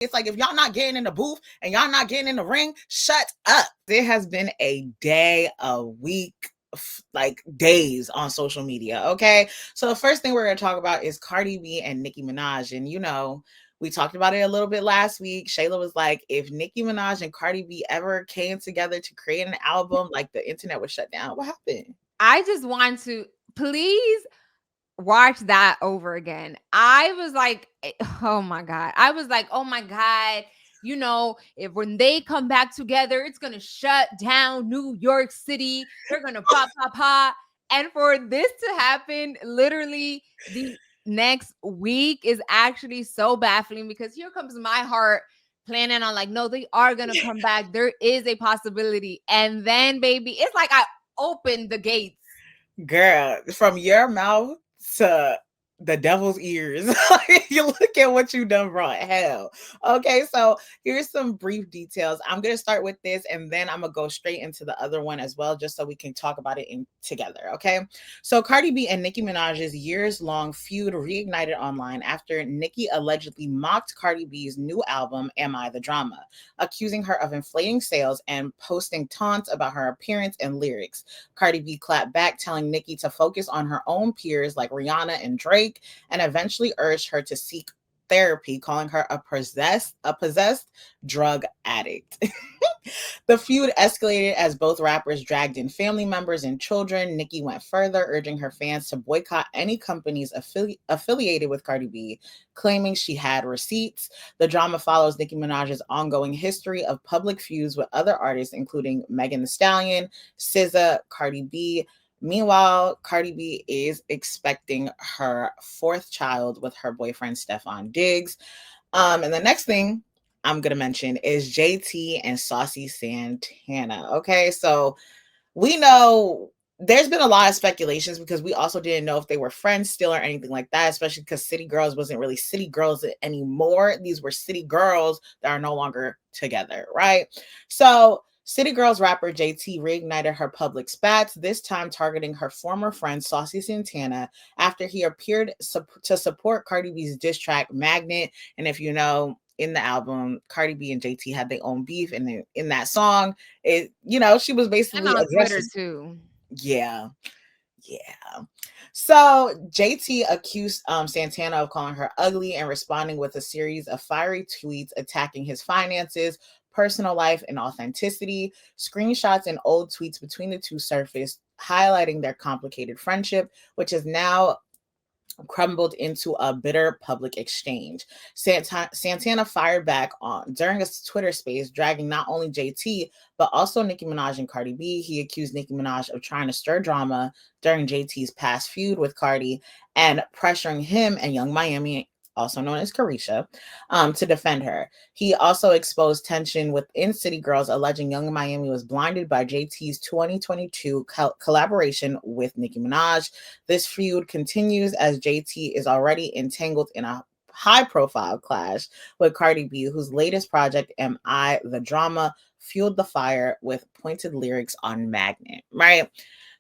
It's like, if y'all not getting in the booth and y'all not getting in the ring, shut up. There has been a day, a week, like days on social media. Okay. So the first thing we're going to talk about is Cardi B and Nicki Minaj. And we talked about it a little bit last week. Shayla was like, if Nicki Minaj and Cardi B ever came together to create an album, like the internet would shut down. What happened? I just want to please watch that over again. I was like, oh my God. I was like, oh my God. If when they come back together, it's going to shut down New York City. They're going to pop, pop, pop. And for this to happen literally the next week is actually so baffling, because here comes my heart planning on like, no, they are going to come back. There is a possibility. And then, baby, it's like I opened the gates. Girl, from your mouth to the devil's ears. You look at what you done brought hell. Okay, so here's some brief details. I'm gonna start with this, and then I'm gonna go straight into the other one as well, just so we can talk about it together. Okay, so Cardi B and Nicki Minaj's years-long feud reignited online after Nicki allegedly mocked Cardi B's new album, Am I the Drama, accusing her of inflating sales and posting taunts about her appearance and lyrics. Cardi B clapped back, telling Nicki to focus on her own peers like Rihanna and Drake, and eventually urged her to seek therapy, calling her a possessed drug addict. The feud escalated as both rappers dragged in family members and children. Nicki went further, urging her fans to boycott any companies affiliated with Cardi B, claiming she had receipts. The drama follows Nicki Minaj's ongoing history of public feuds with other artists, including Megan Thee Stallion, SZA, Cardi B. Meanwhile, Cardi B is expecting her fourth child with her boyfriend, Stefan Diggs. And the next thing I'm going to mention is JT and Saucy Santana. Okay, so we know there's been a lot of speculations, because we also didn't know if they were friends still or anything like that, especially because City Girls wasn't really City Girls anymore. These were City Girls that are no longer together, right? So City Girls rapper JT reignited her public spats, this time targeting her former friend Saucy Santana after he appeared to support Cardi B's diss track Magnet. And if you know, in the album, Cardi B and JT had their own beef, and in that song, she was And basically on Twitter addressing. too. Yeah, yeah. So JT accused Santana of calling her ugly and responding with a series of fiery tweets attacking his finances, personal life, and authenticity. Screenshots and old tweets between the two surfaced, highlighting their complicated friendship, which is now crumbled into a bitter public exchange. Santana fired back on during a Twitter space, dragging not only JT but also Nicki Minaj and Cardi B. He accused Nicki Minaj of trying to stir drama during JT's past feud with Cardi and pressuring him and Young Miami, also known as Carisha, to defend her. He also exposed tension within City Girls, alleging Young Miami was blinded by JT's 2022 collaboration with Nicki Minaj. This feud continues as JT is already entangled in a high-profile clash with Cardi B, whose latest project, Am I the Drama, fueled the fire with pointed lyrics on Magnet, right?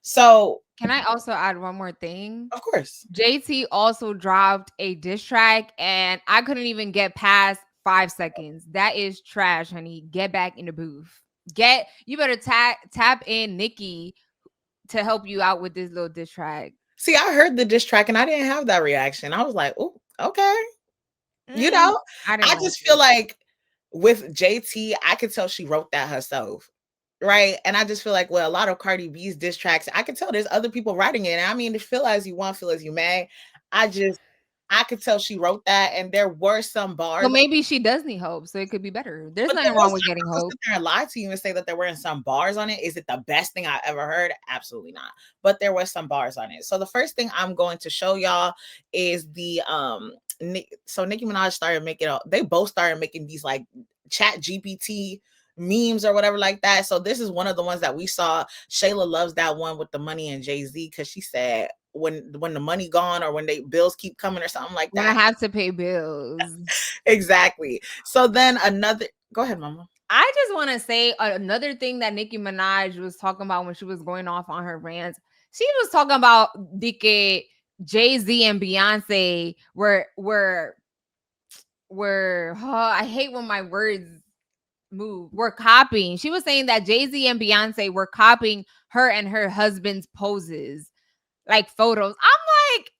So, Can I also add one more thing? of course. JT also dropped a diss track, and I couldn't even get past 5 seconds. That is trash, honey. Get back in the booth. You better tap in Nicki to help you out with this little diss track. See, I heard the diss track and I didn't have that reaction. I was like, oh, okay. I didn't I like just feel it. like with JT, I could tell she wrote that herself. Right. And I just feel like, well, a lot of Cardi B's diss tracks, I can tell there's other people writing it. And I mean, feel as you want, feel as you may. I could tell she wrote that. And there were some So bars. maybe she does need hope, so it could be better. There's But there nothing was, wrong with I'm getting not gonna hope. sit there and lie to you and say that there weren't some bars on it. Is it the best thing I ever heard? Absolutely not. But there was some bars on it. So the first thing I'm going to show y'all is so Nicki Minaj started making they both started making these like chat GPT memes or whatever like that. So this is one of the ones that we saw. Shayla loves that one with the money and Jay-Z, because she said when the money gone, or when they bills keep coming or something like When I that. have to pay bills. Exactly. So then go ahead, mama. I just want to say another thing that Nicki Minaj was talking about when she was going off on her rants. She was talking about Jay-Z and Beyonce were I hate when my words move. We're copying. She was saying that Jay-Z and Beyonce were copying her and her husband's poses, like photos. I'm like,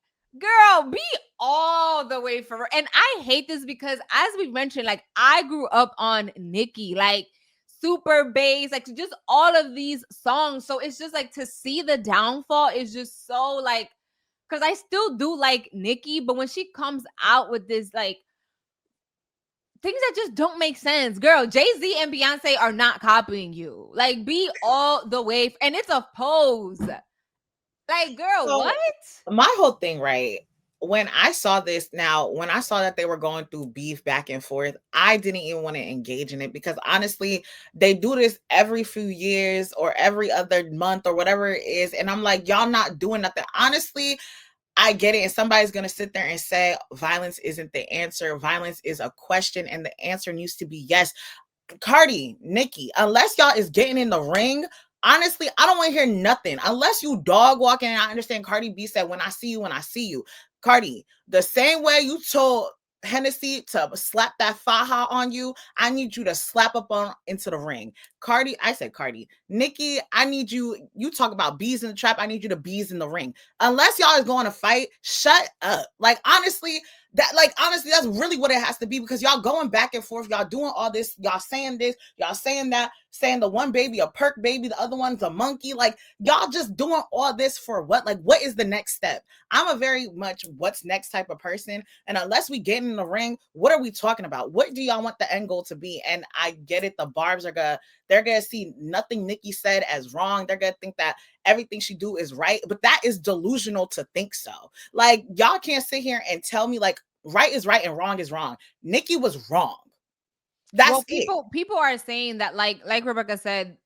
girl, be all the way for her. And I hate this because, as we mentioned, like I grew up on Nicki, like super bass, like just all of these songs. So it's just like to see the downfall is just so like, because I still do like Nicki, but when she comes out with this like things that just don't make sense, girl, Jay-Z and Beyonce are not copying you. Like, be all the way, and it's a pose. Like, girl, what? So my whole thing, right? When I saw this, now when I saw that they were going through beef back and forth, I didn't even want to engage in it because honestly, they do this every few years or every other month or whatever it is. And I'm like, y'all not doing nothing. Honestly, I get it. And somebody's going to sit there and say, violence isn't the answer. Violence is a question. And the answer needs to be yes. Cardi, Nicki, unless y'all is getting in the ring, honestly, I don't want to hear nothing. Unless you dog walking, and I understand Cardi B said, when I see you, when I see you. Cardi, the same way you told Hennessy to slap that faja on you, I need you to slap up on into the ring. Cardi, I said Cardi. Nicki, I need you talk about bees in the trap, I need you to bees in the ring. Unless y'all is going to fight, shut up. Like honestly, that's really what it has to be, because y'all going back and forth, y'all doing all this, y'all saying this, y'all saying that, saying the one baby a perk baby, the other one's a monkey. Like y'all just doing all this for what? Like what is the next step? I'm a very much what's next type of person, and unless we get in the ring, what are we talking about? What do y'all want the end goal to be? And I get it, the barbs are they're gonna see nothing Nicki said as wrong. They're gonna think that everything she do is right, but that is delusional to think so. Like y'all can't sit here and tell me like right is right and wrong is wrong. Nicki was wrong. That's Well, it. people are saying that, like Rebecca said,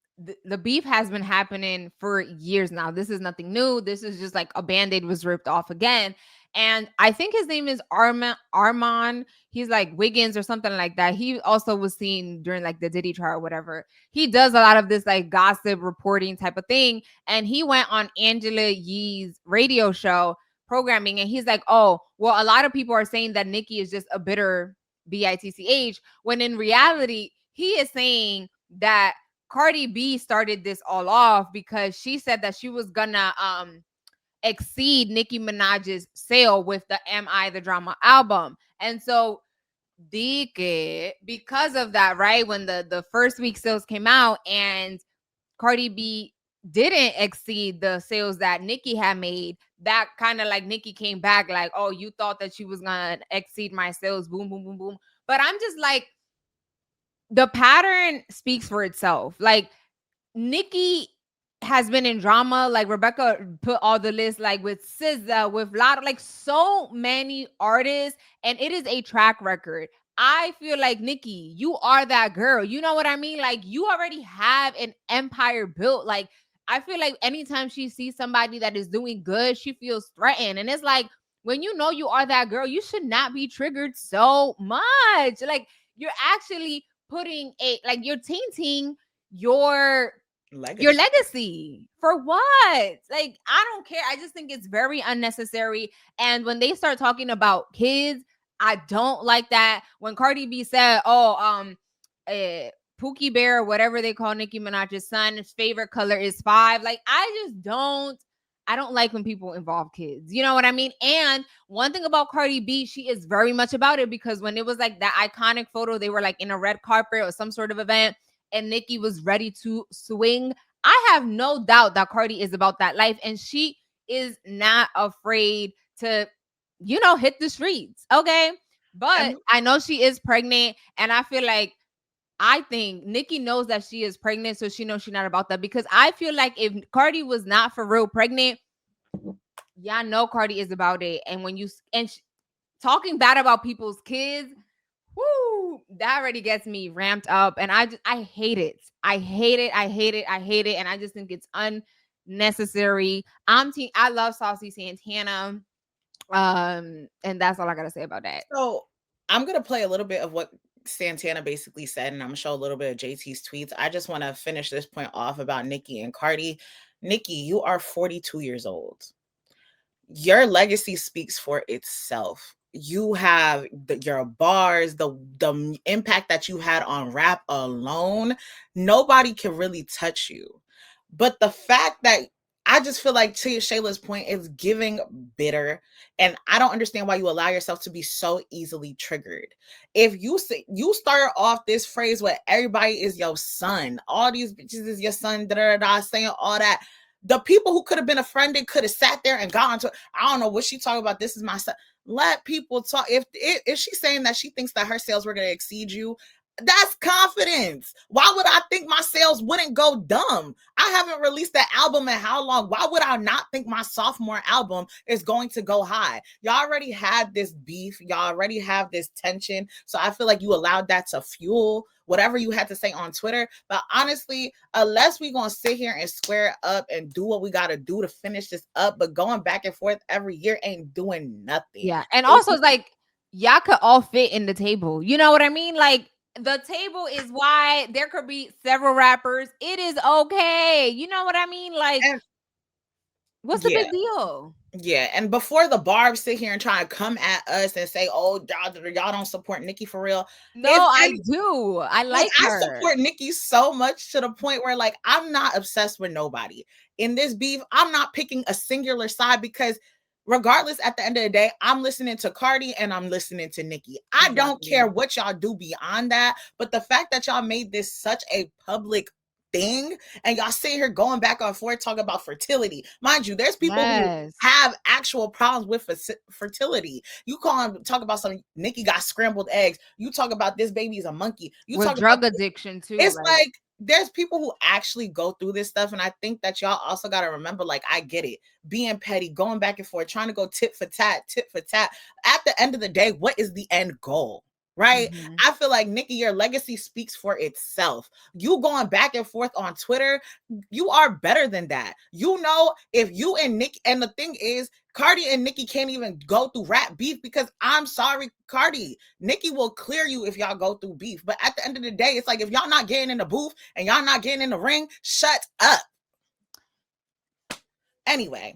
the beef has been happening for years now. This is nothing new. This is just like a band-aid was ripped off again. And I think his name is Armand. He's like Wiggins or something like that. He also was seen during like the Diddy trial or whatever. He does a lot of this like gossip reporting type of thing. And he went on Angela Yee's radio show programming, and he's like, oh, well, a lot of people are saying that Nicki is just a bitter bitch, when in reality, he is saying that Cardi B started this all off because she said that she was gonna exceed Nicki Minaj's sale with the Am I the Drama album. And so because of that, right? When the first week sales came out and Cardi B didn't exceed the sales that Nicki had made, that kind of like Nicki came back like, oh, you thought that she was gonna exceed my sales, boom, boom, boom, boom. But I'm just like, the pattern speaks for itself. Like Nicki has been in drama, like Rebecca put all the list, like with SZA, with Lotto, like so many artists, and it is a track record. I feel like Nicki, you are that girl. You know what I mean? Like you already have an empire built. Like I feel like anytime she sees somebody that is doing good, she feels threatened. And it's like when you know you are that girl, you should not be triggered so much. Like you're actually putting like you're tainting your Legacy. legacy for what? Like I don't care. I just think it's very unnecessary. And when they start talking about kids, I don't like that. When Cardi B said, oh, Pookie Bear, whatever they call Nicki Minaj's son, his favorite color is 5. Like I don't like when people involve kids. You know what I mean? And one thing about Cardi B, she is very much about it, because when it was like that iconic photo, they were like in a red carpet or some sort of event, and Nicki was ready to swing. I have no doubt that Cardi is about that life, and she is not afraid to, hit the streets. Okay. But And I know she is pregnant, and I think Nicki knows that she is pregnant, so she knows she's not about that. Because I feel like if Cardi was not for real pregnant, y'all know Cardi is about it. And when you talking bad about people's kids, whoo, that already gets me ramped up, and I hate it. I hate it. I hate it. I hate it, and I just think it's unnecessary. I love Saucy Santana, and that's all I gotta say about that. so I'm gonna play a little bit of what Santana basically said, and I'm gonna show a little bit of JT's tweets. I just want to finish this point off about Nicki and Cardi. Nicki, you are 42 years old. Your legacy speaks for itself. you have your bars, the impact that you had on rap alone, nobody can really touch you. But the fact that I just feel like, to Shayla's point, is giving bitter, and I don't understand why you allow yourself to be so easily triggered. If you say, you start off this phrase where everybody is your son, all these bitches is your son, da da da, saying all that. The people who could have been offended could have sat there and gone to, I don't know what she talking about. This is my son. Let people talk. If she's saying that she thinks that her sales were going to exceed you, that's confidence. Why would I think my sales wouldn't go dumb? I haven't released that album in how long? Why would I not think my sophomore album is going to go high? Y'all already had this beef. Y'all already have this tension. So I feel like you allowed that to fuel whatever you had to say on Twitter. But honestly, unless we going to sit here and square it up and do what we got to do to finish this up, but going back and forth every year ain't doing nothing. Yeah. And also, it's like, y'all could all fit in the table. You know what I mean? Like, the table is wide. There could be several rappers. It is okay. You know what I mean? Like, And what's the big deal? Yeah, and before the Barbs sit here and try to come at us and say, "Oh, y'all don't support Nicki for real." No, I do. I like her. I support Nicki so much to the point where, like, I'm not obsessed with nobody in this beef. I'm not picking a singular side because, regardless, at the end of the day, I'm listening to Cardi and I'm listening to Nicki. I don't care what y'all do beyond that, but the fact that y'all made this such a public thing and y'all sitting here going back and forth talking about fertility. Mind you, there's people who have actual problems with fertility. You talk about some Nicki got scrambled eggs. You talk about this baby's a monkey. You with talk drug about addiction too. It's like there's people who actually go through this stuff, and I think that y'all also got to remember, like, I get it, being petty, going back and forth, trying to go tit for tat. At the end of the day, what is the end goal? Right? Mm-hmm. I feel like, Nicki, your legacy speaks for itself. You going back and forth on Twitter, you are better than that. You know, if you and Nicki, and the thing is, Cardi and Nicki can't even go through rap beef because, I'm sorry, Cardi, Nicki will clear you if y'all go through beef. But at the end of the day, it's like, if y'all not getting in the booth and y'all not getting in the ring, shut up. Anyway,